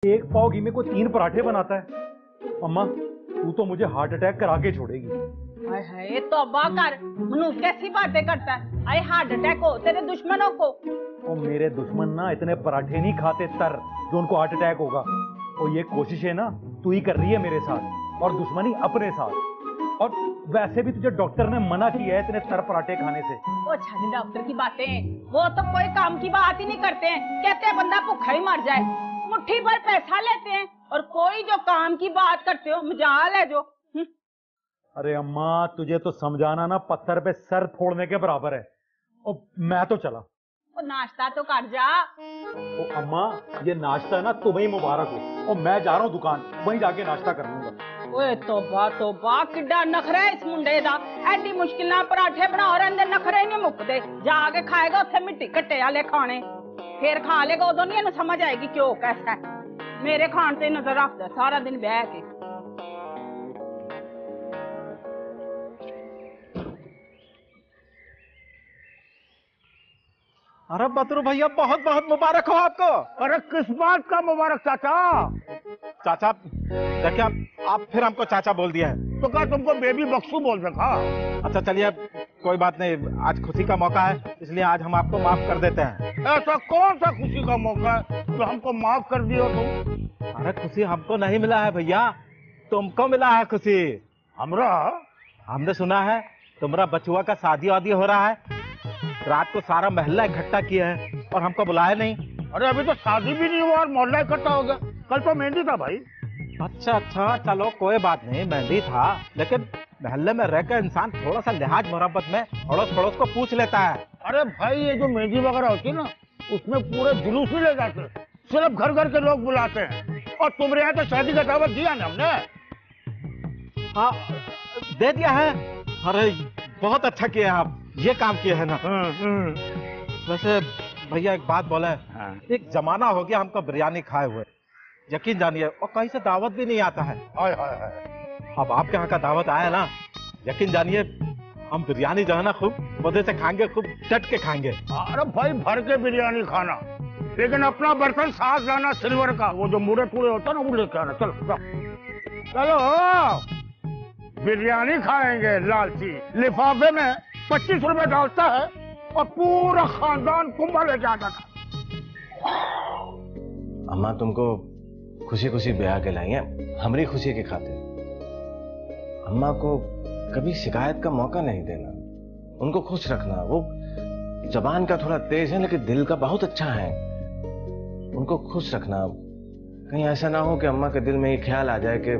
एक पाव घी में कोई 3 पराठे बनाता है। अम्मा तू तो मुझे हार्ट अटैक करा के छोड़ेगी। हाय हाय तौबा कर, मनु कैसी बातें करता है। अरे हार्ट अटैक हो तेरे दुश्मनों को। और मेरे दुश्मन ना इतने पराठे नहीं खाते तर जो उनको हार्ट अटैक होगा। और ये कोशिशें ना तू ही कर रही है मेरे साथ और दुश्मनी अपने साथ। और वैसे भी तुझे डॉक्टर ने मना किया है इतने तर पराठे खाने से। वो छाने डॉक्टर की बातें, वो तो कोई काम की बात ही नहीं करते हैं। कहते हैं बंदा भूखा ही मर जाए, मुट्ठी भर पैसा लेते हैं और कोई जो काम की बात करते हो मजाल है जो। अरे अम्मा तुझे तो समझाना ना पत्थर पे सर फोड़ने के बराबर है। और मैं तो चला। वो नाश्ता तो कर जा। ओ अम्मा ये नाश्ता ना तुम्हें ही मुबारक हो और मैं जा रहा हूँ दुकान, वहीं जाके नाश्ता कर लूंगा। ओए तौबा किड्डा नखरा है इस मुंडे दा। एडी मुश्किल ना पराठे बनाओ और अंदर नखरे नहीं मुकदे। जाके खाएगा उत्थे मिट्टी कट्टे वाले खाने, फिर खा लेगा उदो नहीं समझ आएगी क्यों कैसा है। मेरे खान से नजर रखता सारा दिन बह के। अरे बदरू भैया बहुत बहुत मुबारक हो आपको। अरे किस बात का मुबारक चाचा? चाचा देखिए आप फिर हमको चाचा बोल दिया है। तो क्या तुमको बेबी बक्सू बोल रखा? अच्छा चलिए कोई बात नहीं, आज खुशी का मौका है इसलिए आज हम आपको माफ कर देते हैं। ऐसा कौन सा खुशी का मौका है जो हमको माफ कर दियो तुम? अरे खुशी हमको नहीं मिला है भैया, तुमको मिला है खुशी। हमरा? हमने सुना है तुम्हारा बचुआ का शादी वादी हो रहा है। रात को सारा मोहल्ला इकट्ठा किया है और हमको बुलाया नहीं। अरे अभी तो शादी भी नहीं हुआ और मोहल्ला इकट्ठा हो गया। कल तो मेहंदी था भाई। अच्छा चलो कोई बात नहीं, मेहंदी था लेकिन मोहल्ले में रहकर इंसान थोड़ा सा लिहाज मोहब्बत में अड़ोस पड़ोस को पूछ लेता है। अरे भाई ये जो मेहंदी वगैरह होती है ना उसमें पूरे जुलूस ही ले जाते हैं, सिर्फ घर घर के लोग बुलाते हैं। और तुम्हारे यहाँ तो शादी का दावत दिया ना हमने। हाँ दे दिया है। अरे बहुत अच्छा किया आप, ये काम किया है ना। वैसे भैया एक बात बोले, एक जमाना हो गया हमको बिरयानी खाए हुए, यकीन जानिए, और कहीं से दावत भी नहीं आता है। हाय हाय हाय। अब आपके यहाँ का दावत आया ना, यकीन जानिए हम बिरयानी जो है ना खूब मजे से खाएंगे, खूब डट के खाएंगे। अरे भाई भर के बिरयानी खाना, लेकिन अपना बर्तन साफ लाना सिल्वर का, वो जो मुड़े टूड़े होता ना वो लेके आना। चलो चलो बिरयानी खाएंगे। लालची लिफाफे में 25 रुपए डालता है और पूरा खानदान कुंभा लेके आता था। अम्मा तुमको खुशी खुशी ब्याह के लाई हैं, हमारी खुशी की खातिर। अम्मा को कभी शिकायत का मौका नहीं देना, उनको खुश रखना। वो जबान का थोड़ा तेज है लेकिन दिल का बहुत अच्छा है। उनको खुश रखना, कहीं ऐसा ना हो कि अम्मा के दिल में ये ख्याल आ जाए कि